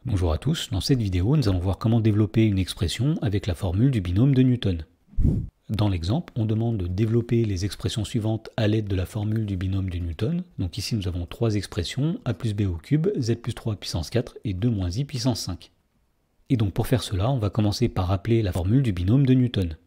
Bonjour à tous, dans cette vidéo nous allons voir comment développer une expression avec la formule du binôme de Newton. Dans l'exemple, on demande de développer les expressions suivantes à l'aide de la formule du binôme de Newton. Donc ici nous avons trois expressions, a plus b au cube, z plus 3 puissance 4 et 2 moins i puissance 5. Et donc pour faire cela, on va commencer par rappeler la formule du binôme de Newton.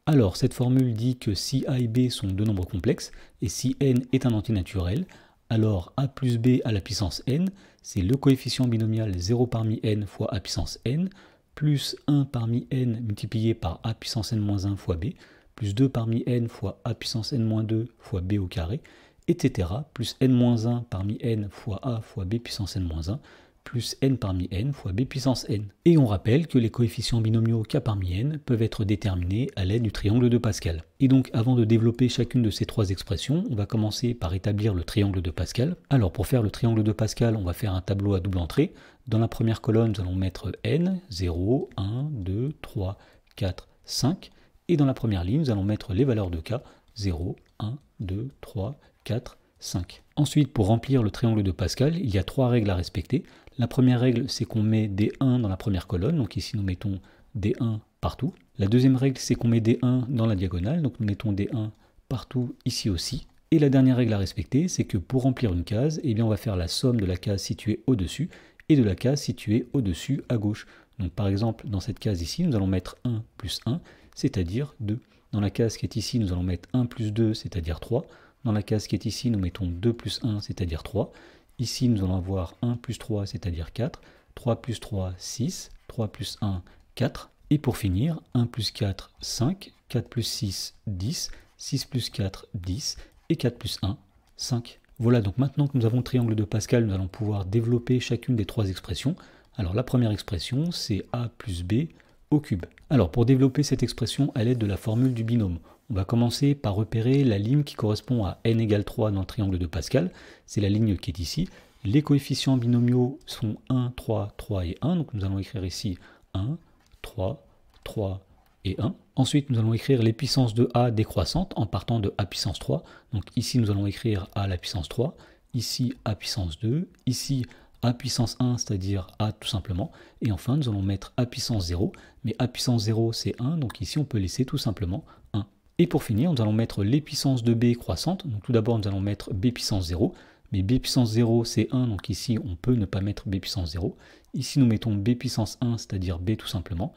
Alors cette formule dit que si a et b sont deux nombres complexes et si n est un entier naturel, alors a plus b à la puissance n, c'est le coefficient binomial 0 parmi n fois a puissance n, plus 1 parmi n multiplié par a puissance n-1 fois b, plus 2 parmi n fois a puissance n-2 fois b au carré, etc. plus n-1 parmi n fois a fois b puissance n-1, plus n parmi n fois b puissance n. Et on rappelle que les coefficients binomiaux k parmi n peuvent être déterminés à l'aide du triangle de Pascal. Et donc avant de développer chacune de ces trois expressions, on va commencer par établir le triangle de Pascal. Alors pour faire le triangle de Pascal, on va faire un tableau à double entrée. Dans la première colonne, nous allons mettre n, 0, 1, 2, 3, 4, 5. Et dans la première ligne, nous allons mettre les valeurs de k, 0, 1, 2, 3, 4, 5. Ensuite, pour remplir le triangle de Pascal, il y a trois règles à respecter. La première règle, c'est qu'on met des 1 dans la première colonne, donc ici nous mettons des 1 partout. La deuxième règle, c'est qu'on met des 1 dans la diagonale, donc nous mettons des 1 partout ici aussi. Et la dernière règle à respecter, c'est que pour remplir une case, eh bien on va faire la somme de la case située au-dessus et de la case située au-dessus à gauche. Donc par exemple, dans cette case ici, nous allons mettre 1 plus 1, c'est-à-dire 2. Dans la case qui est ici, nous allons mettre 1 plus 2, c'est-à-dire 3. Dans la case qui est ici, nous mettons 2 plus 1, c'est-à-dire 3. Ici, nous allons avoir 1 plus 3, c'est-à-dire 4. 3 plus 3, 6. 3 plus 1, 4. Et pour finir, 1 plus 4, 5. 4 plus 6, 10. 6 plus 4, 10. Et 4 plus 1, 5. Voilà, donc maintenant que nous avons le triangle de Pascal, nous allons pouvoir développer chacune des trois expressions. Alors la première expression, c'est a plus b au cube. Alors pour développer cette expression à l'aide de la formule du binôme, on va commencer par repérer la ligne qui correspond à n égale 3 dans le triangle de Pascal. C'est la ligne qui est ici. Les coefficients binomiaux sont 1, 3, 3 et 1. Donc nous allons écrire ici 1, 3, 3 et 1. Ensuite, nous allons écrire les puissances de a décroissantes en partant de a puissance 3. Donc ici, nous allons écrire a à la puissance 3. Ici, a puissance 2. Ici, a puissance 1, c'est-à-dire a tout simplement. Et enfin, nous allons mettre a puissance 0. Mais a puissance 0, c'est 1. Donc ici, on peut laisser tout simplement 1. Et pour finir, nous allons mettre les puissances de b croissantes. Donc tout d'abord, nous allons mettre b puissance 0. Mais b puissance 0, c'est 1. Donc ici, on peut ne pas mettre b puissance 0. Ici, nous mettons b puissance 1, c'est-à-dire b tout simplement.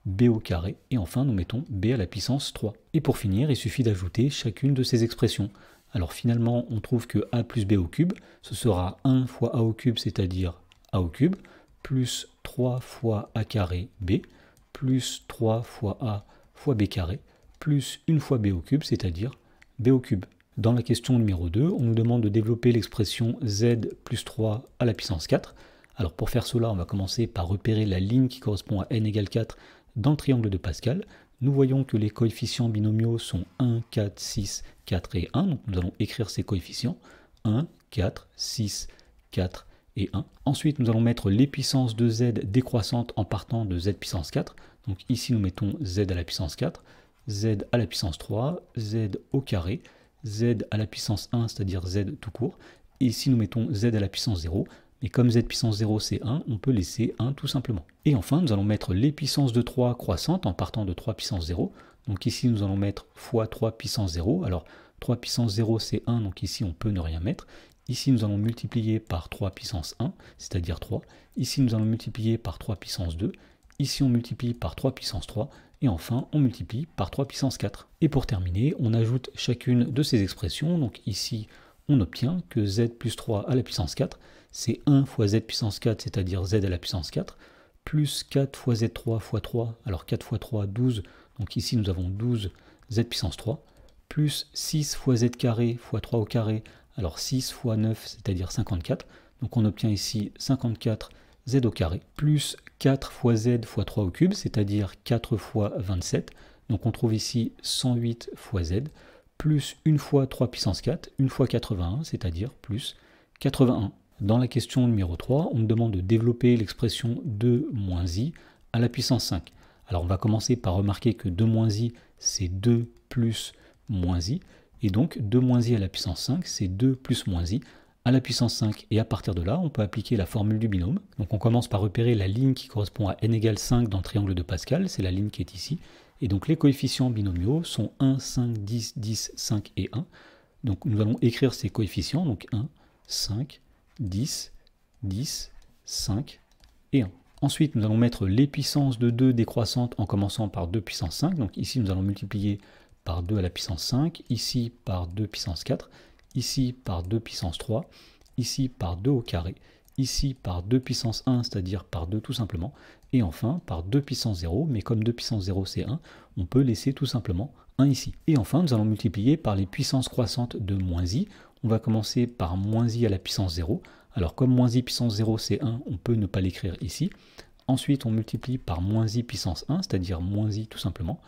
B au carré. Et enfin, nous mettons b à la puissance 3. Et pour finir, il suffit d'ajouter chacune de ces expressions. Alors finalement, on trouve que a plus b au cube, ce sera 1 fois a au cube, c'est-à-dire a au cube, plus 3 fois a carré b, plus 3 fois a fois b carré, plus 1 fois b au cube, c'est-à-dire b au cube. Dans la question numéro 2, on nous demande de développer l'expression z plus 3 à la puissance 4. Alors pour faire cela, on va commencer par repérer la ligne qui correspond à n égale 4 dans le triangle de Pascal. Nous voyons que les coefficients binomiaux sont 1, 4, 6, 4 et 1. Donc nous allons écrire ces coefficients. 1, 4, 6, 4 et 1. Ensuite, nous allons mettre les puissances de z décroissantes en partant de z puissance 4. Donc ici, nous mettons z à la puissance 4, z à la puissance 3, z au carré, z à la puissance 1, c'est-à-dire z tout court. Et ici, nous mettons z à la puissance 0. Mais comme z puissance 0 c'est 1, on peut laisser 1 tout simplement. Et enfin, nous allons mettre les puissances de 3 croissantes en partant de 3 puissance 0. Donc ici, nous allons mettre fois 3 puissance 0. Alors 3 puissance 0 c'est 1, donc ici on peut ne rien mettre. Ici, nous allons multiplier par 3 puissance 1, c'est-à-dire 3. Ici, nous allons multiplier par 3 puissance 2. Ici, on multiplie par 3 puissance 3. Et enfin, on multiplie par 3 puissance 4. Et pour terminer, on ajoute chacune de ces expressions. Donc ici, on obtient que z plus 3 à la puissance 4, c'est 1 fois z puissance 4, c'est-à-dire z à la puissance 4, plus 4 fois z3 fois 3, alors 4 fois 3, 12, donc ici nous avons 12 z puissance 3, plus 6 fois z carré fois 3 au carré, alors 6 fois 9, c'est-à-dire 54, donc on obtient ici 54 z au carré, plus 4 fois z fois 3 au cube, c'est-à-dire 4 fois 27, donc on trouve ici 108 fois z, plus 1 fois 3 puissance 4, 1 fois 81, c'est-à-dire plus 81. Dans la question numéro 3, on nous demande de développer l'expression 2 moins i à la puissance 5. Alors on va commencer par remarquer que 2 moins i, c'est 2 plus moins i. Et donc 2 moins i à la puissance 5, c'est 2 plus moins i. à la puissance 5, et à partir de là, on peut appliquer la formule du binôme. Donc on commence par repérer la ligne qui correspond à n égale 5 dans le triangle de Pascal, c'est la ligne qui est ici, et donc les coefficients binomiaux sont 1, 5, 10, 10, 5 et 1. Donc nous allons écrire ces coefficients, donc 1, 5, 10, 10, 5 et 1. Ensuite, nous allons mettre les puissances de 2 décroissantes en commençant par 2 puissance 5. Donc ici, nous allons multiplier par 2 à la puissance 5, ici par 2 puissance 4, ici par 2 puissance 3, ici par 2 au carré, ici par 2 puissance 1, c'est-à-dire par 2 tout simplement, et enfin par 2 puissance 0, mais comme 2 puissance 0 c'est 1, on peut laisser tout simplement 1 ici. Et enfin, nous allons multiplier par les puissances croissantes de moins i. On va commencer par moins i à la puissance 0. Alors comme moins i puissance 0 c'est 1, on peut ne pas l'écrire ici. Ensuite, on multiplie par moins i puissance 1, c'est-à-dire moins i tout simplement.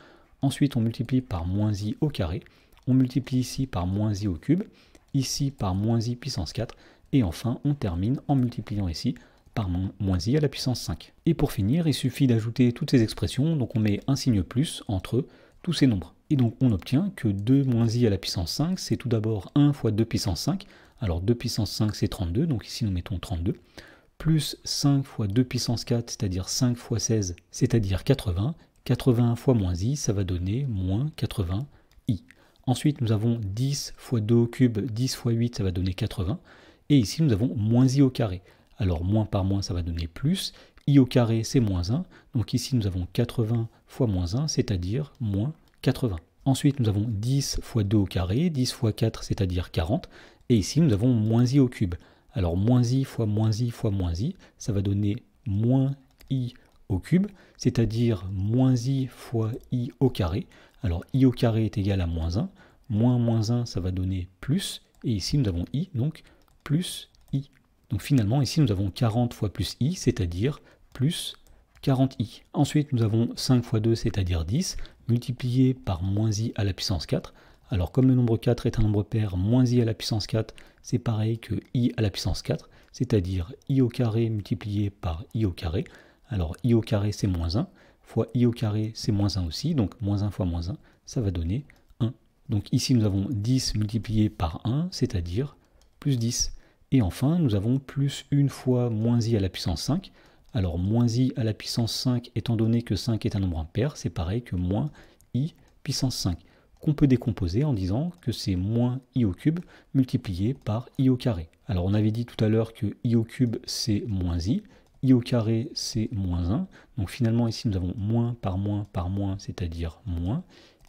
Ensuite, on multiplie par moins i au carré. On multiplie ici par moins i au cube, ici par moins i puissance 4. Et enfin, on termine en multipliant ici par moins i à la puissance 5. Et pour finir, il suffit d'ajouter toutes ces expressions, donc on met un signe plus entre tous ces nombres. Et donc on obtient que 2 moins i à la puissance 5, c'est tout d'abord 1 fois 2 puissance 5. Alors 2 puissance 5 c'est 32, donc ici nous mettons 32. Plus 5 fois 2 puissance 4, c'est-à-dire 5 fois 16, c'est-à-dire 80. 80 fois moins i, ça va donner moins 80i. Ensuite, nous avons 10 fois 2 au cube, 10 fois 8, ça va donner 80. Et ici, nous avons moins i au carré. Alors, moins par moins, ça va donner plus. I au carré, c'est moins 1. Donc ici, nous avons 80 fois moins 1, c'est-à-dire moins 80. Ensuite, nous avons 10 fois 2 au carré, 10 fois 4, c'est-à-dire 40. Et ici, nous avons moins i au cube. Alors, moins i fois moins i fois moins i, ça va donner moins i au cube, c'est-à-dire moins i fois i au carré. Alors, i au carré est égal à moins 1. Moins 1, ça va donner plus. Et ici, nous avons i, donc plus i. Donc finalement, ici, nous avons 40 fois plus i, c'est-à-dire plus 40i. Ensuite, nous avons 5 fois 2, c'est-à-dire 10, multiplié par moins i à la puissance 4. Alors, comme le nombre 4 est un nombre pair, moins i à la puissance 4, c'est pareil que i à la puissance 4, c'est-à-dire i au carré multiplié par i au carré. Alors, i au carré, c'est moins 1, fois i au carré, c'est moins 1 aussi, donc moins 1 fois moins 1, ça va donner 1. Donc ici, nous avons 10 multiplié par 1, c'est-à-dire plus 10. Et enfin, nous avons plus 1 fois moins i à la puissance 5. Alors, moins i à la puissance 5, étant donné que 5 est un nombre impair, c'est pareil que moins i puissance 5, qu'on peut décomposer en disant que c'est moins i au cube multiplié par i au carré. Alors, on avait dit tout à l'heure que i au cube, c'est moins i au carré, c'est moins 1. Donc, finalement, ici, nous avons moins, c'est-à-dire moins,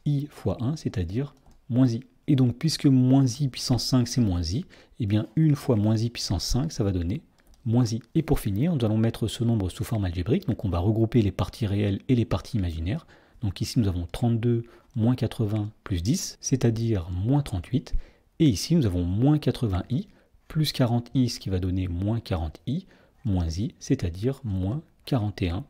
i fois 1, c'est-à-dire moins i. Et donc, puisque moins i puissance 5, c'est moins i, eh bien, 1 fois moins i puissance 5, ça va donner moins i. Et pour finir, nous allons mettre ce nombre sous forme algébrique. Donc, on va regrouper les parties réelles et les parties imaginaires. Donc, ici, nous avons 32 moins 80 plus 10, c'est-à-dire moins 38. Et ici, nous avons moins 80i plus 40i, ce qui va donner moins 40i, moins i, c'est-à-dire moins 41i.